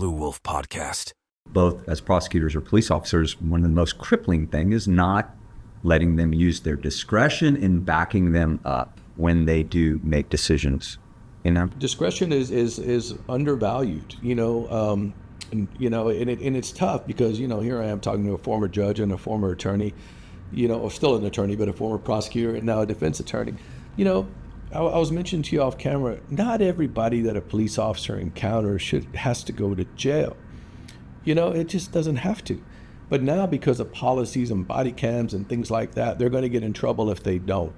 Blu Wolf Podcast. Both as prosecutors or police officers, one of the most crippling things is not letting them use their discretion in backing them up when they do make decisions. Discretion is undervalued, and it's tough because, here I am talking to a former judge and a former attorney, or still an attorney, but a former prosecutor and now a defense attorney. I was mentioning to you off camera, not everybody that a police officer encounters has to go to jail. It just doesn't have to. But now, because of policies and body cams and things like that, they're going to get in trouble if they don't.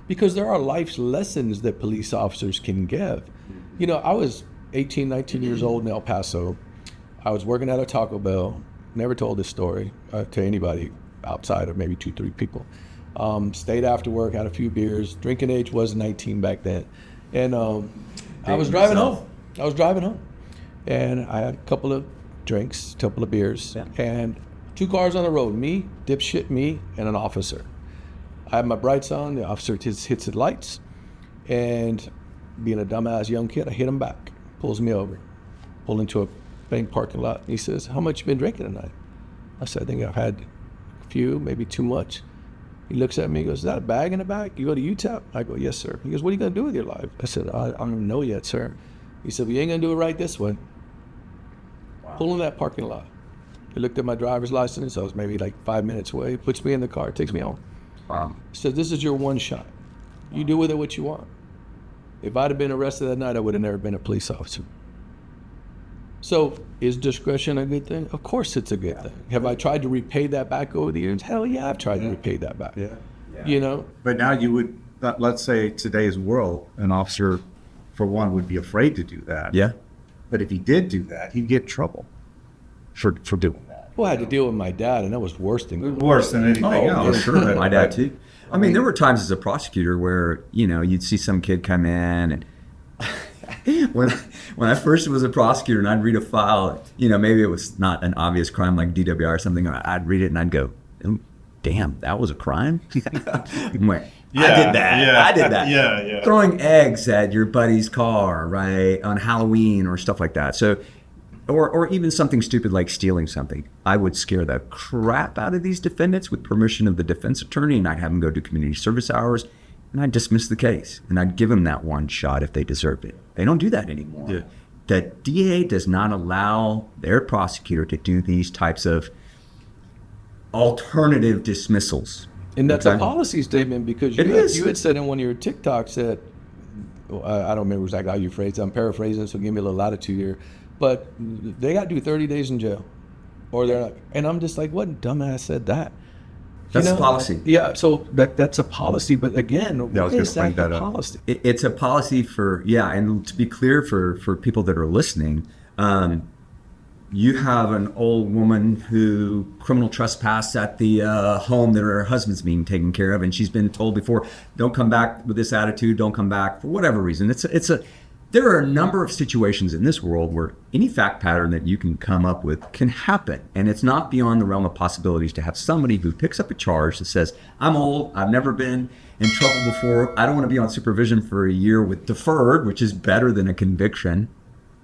Because there are life's lessons that police officers can give. I was 18, 19 years old in El Paso. I was working at a Taco Bell. Never told this story to anybody outside of maybe 2-3 people. Stayed after work, had a few beers. Drinking age was 19 back then. And I was driving home. And I had a couple of drinks, a couple of beers, and 2 cars on the road, me, dipshit me, and an officer. I have my brights on, the officer hits the lights, and being a dumbass young kid, I hit him back, pulls me over, pull into a bank parking lot. He says, "How much you been drinking tonight?" I said, "I think I've had a few, maybe too much." He looks at me, he goes, "Is that a bag in the back? You go to UTEP?" I go, "Yes, sir." He goes, "What are you gonna do with your life?" I said, I don't even know yet, sir." He said, "Well, you ain't gonna do it right this way." Wow. Pull in that parking lot. He looked at my driver's license. I was maybe like 5 minutes away. Puts me in the car, takes me home. Wow. He said, "This is your one shot. You do with it what you want." If I'd have been arrested that night, I would have never been a police officer. So is discretion a good thing? Of course it's a good thing. Have I tried to repay that back over the years? Hell yeah, I've tried to repay that back. Yeah. But now you would, let's say today's world, an officer, for one, would be afraid to do that. Yeah. But if he did do that, he'd get in trouble for doing that. Well, I had to deal with my dad, and that was worse than anything else. Sure. My dad too. I mean, there were times as a prosecutor where, you'd see some kid come in and when I first was a prosecutor and I'd read a file, maybe it was not an obvious crime like DWI or something, I'd read it and I'd go, "Oh, damn, that was a crime?" I'm like, I did that. Yeah. Throwing eggs at your buddy's car, right, on Halloween or stuff like that. So, or even something stupid like stealing something. I would scare the crap out of these defendants with permission of the defense attorney, and I'd have them go to community service hours, and I'd dismiss the case, and I'd give them that one shot if they deserved it. They don't do that anymore. Yeah. The DA does not allow their prosecutor to do these types of alternative dismissals. And that's a policy statement, because you had said in one of your TikToks that, I don't remember exactly how you phrased it, I'm paraphrasing, so give me a little latitude here, but they got to do 30 days in jail. Or they're like, and I'm just like, what dumbass said that? That's a policy. Yeah, so that's a policy, but again, what is that policy? It's a policy for, and to be clear for people that are listening, you have an old woman who criminal trespassed at the home that her husband's being taken care of, and she's been told before, don't come back with this attitude, don't come back for whatever reason. There are a number of situations in this world where any fact pattern that you can come up with can happen. And it's not beyond the realm of possibilities to have somebody who picks up a charge that says, "I'm old, I've never been in trouble before, I don't want to be on supervision for a year with deferred," which is better than a conviction.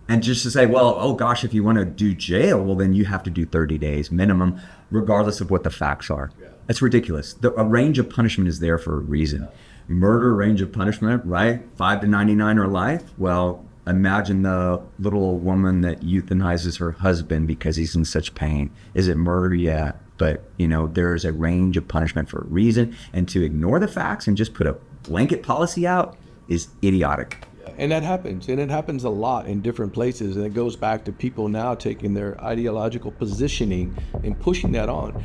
And just to say, well, oh gosh, if you want to do jail, well then you have to do 30 days minimum, regardless of what the facts are. Yeah. That's ridiculous. A range of punishment is there for a reason. Murder, range of punishment, right? 5 to 99 or life. Well, imagine the little old woman that euthanizes her husband because he's in such pain. Is it murder? Yeah. But, there's a range of punishment for a reason. And to ignore the facts and just put a blanket policy out is idiotic. And that happens. And it happens a lot in different places. And it goes back to people now taking their ideological positioning and pushing that on.